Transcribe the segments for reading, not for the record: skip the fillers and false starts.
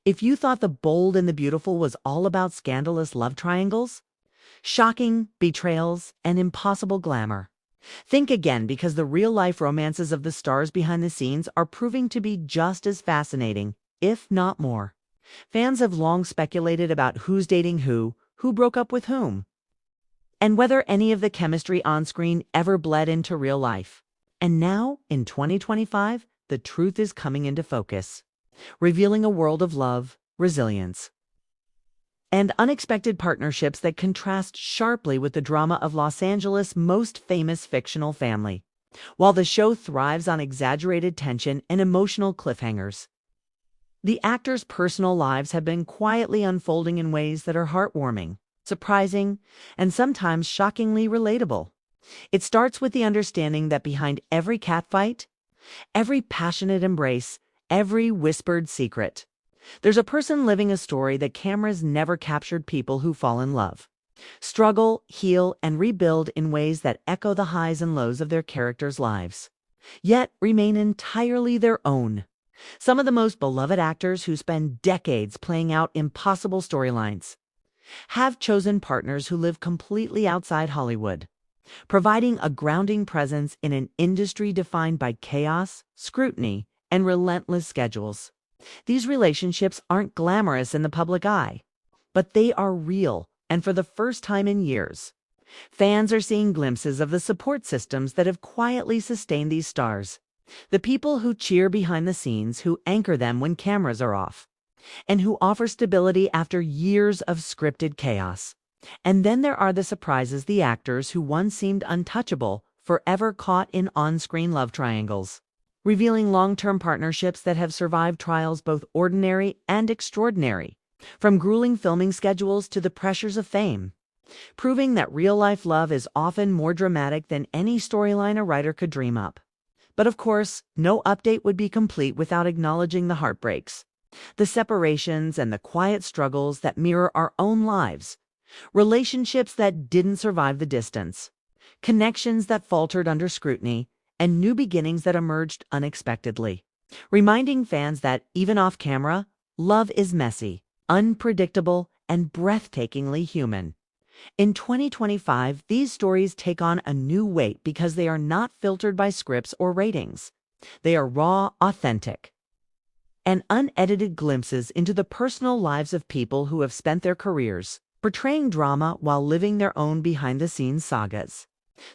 If you thought The Bold and the Beautiful was all about scandalous love triangles, shocking betrayals, and impossible glamour, think again, because the real-life romances of the stars behind the scenes are proving to be just as fascinating, if not more. Fans have long speculated about who's dating who broke up with whom, and whether any of the chemistry on screen ever bled into real life. And now, in 2025, the truth is coming into focus, revealing a world of love, resilience, and unexpected partnerships that contrast sharply with the drama of Los Angeles' most famous fictional family. While the show thrives on exaggerated tension and emotional cliffhangers, the actors' personal lives have been quietly unfolding in ways that are heartwarming, surprising, and sometimes shockingly relatable. It starts with the understanding that behind every catfight, every passionate embrace, every whispered secret, there's a person living a story that cameras never captured: people who fall in love, struggle, heal, and rebuild in ways that echo the highs and lows of their characters' lives, yet remain entirely their own. Some of the most beloved actors who spend decades playing out impossible storylines have chosen partners who live completely outside Hollywood, providing a grounding presence in an industry defined by chaos, scrutiny, and relentless schedules. These relationships aren't glamorous in the public eye, but they are real, and for the first time in years, fans are seeing glimpses of the support systems that have quietly sustained these stars. The people who cheer behind the scenes, who anchor them when cameras are off, and who offer stability after years of scripted chaos. And then there are the surprises: the actors who once seemed untouchable, forever caught in on-screen love triangles, revealing long-term partnerships that have survived trials both ordinary and extraordinary, from grueling filming schedules to the pressures of fame, proving that real-life love is often more dramatic than any storyline a writer could dream up. But of course, no update would be complete without acknowledging the heartbreaks, the separations, and the quiet struggles that mirror our own lives. Relationships that didn't survive the distance, connections that faltered under scrutiny, and new beginnings that emerged unexpectedly, reminding fans that, even off camera, love is messy, unpredictable, and breathtakingly human. In 2025, these stories take on a new weight because they are not filtered by scripts or ratings. They are raw, authentic, and unedited glimpses into the personal lives of people who have spent their careers portraying drama while living their own behind-the-scenes sagas.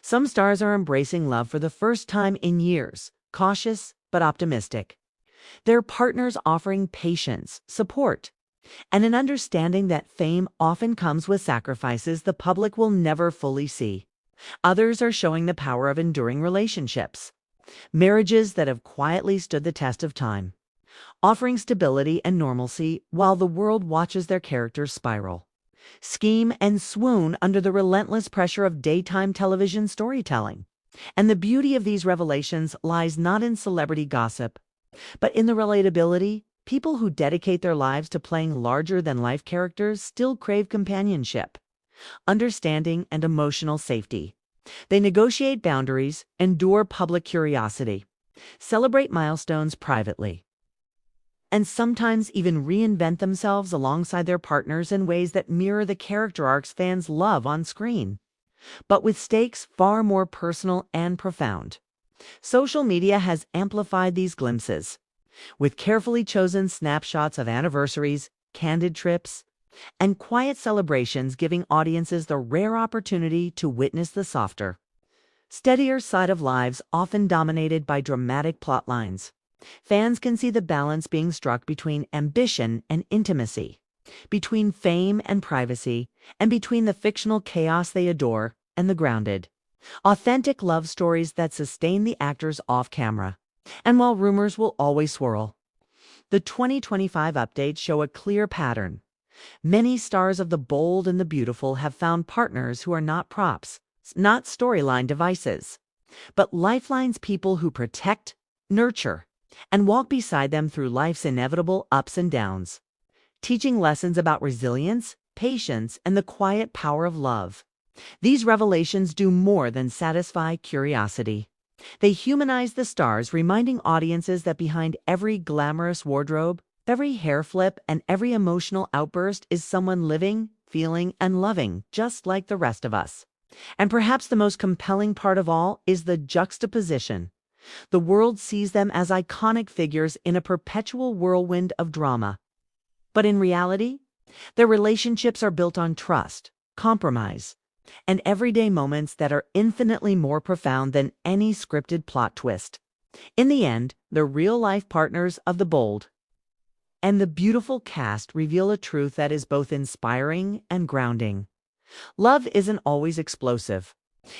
Some stars are embracing love for the first time in years, cautious but optimistic, their partners offering patience, support, and an understanding that fame often comes with sacrifices the public will never fully see. Others are showing the power of enduring relationships, marriages that have quietly stood the test of time, offering stability and normalcy while the world watches their characters spiral, scheme, and swoon under the relentless pressure of daytime television storytelling. And the beauty of these revelations lies not in celebrity gossip, but in the relatability. People who dedicate their lives to playing larger-than-life characters still crave companionship, understanding, and emotional safety. They negotiate boundaries, endure public curiosity, celebrate milestones privately, and sometimes even reinvent themselves alongside their partners in ways that mirror the character arcs fans love on screen, but with stakes far more personal and profound. Social media has amplified these glimpses, with carefully chosen snapshots of anniversaries, candid trips, and quiet celebrations, giving audiences the rare opportunity to witness the softer, steadier side of lives often dominated by dramatic plot lines. Fans can see the balance being struck between ambition and intimacy, between fame and privacy, and between the fictional chaos they adore and the grounded, authentic love stories that sustain the actors off camera. And while rumors will always swirl, the 2025 updates show a clear pattern. Many stars of The Bold and the Beautiful have found partners who are not props, not storyline devices, but lifelines: people who protect, nurture, and walk beside them through life's inevitable ups and downs, teaching lessons about resilience, patience, and the quiet power of love. These revelations do more than satisfy curiosity. They humanize the stars, reminding audiences that behind every glamorous wardrobe, Every hair flip and every emotional outburst is someone living, feeling, and loving just like the rest of us. And perhaps the most compelling part of all is the juxtaposition. The world sees them as iconic figures in a perpetual whirlwind of drama. But in reality, their relationships are built on trust, compromise, and everyday moments that are infinitely more profound than any scripted plot twist. In the end, the real-life partners of the bold and the beautiful cast reveal a truth that is both inspiring and grounding. Love isn't always explosive.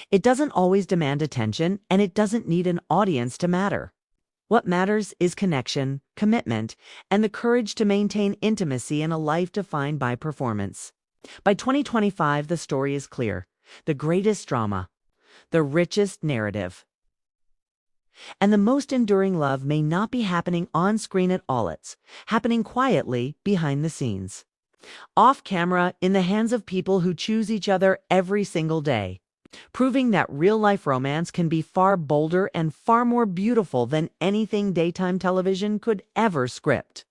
It doesn't always demand attention, and it doesn't need an audience to matter. What matters is connection, commitment, and the courage to maintain intimacy in a life defined by performance. By 2025, the story is clear. The greatest drama, the richest narrative, and the most enduring love may not be happening on screen at all. It's happening quietly behind the scenes, off camera, in the hands of people who choose each other every single day, proving that real-life romance can be far bolder and far more beautiful than anything daytime television could ever script.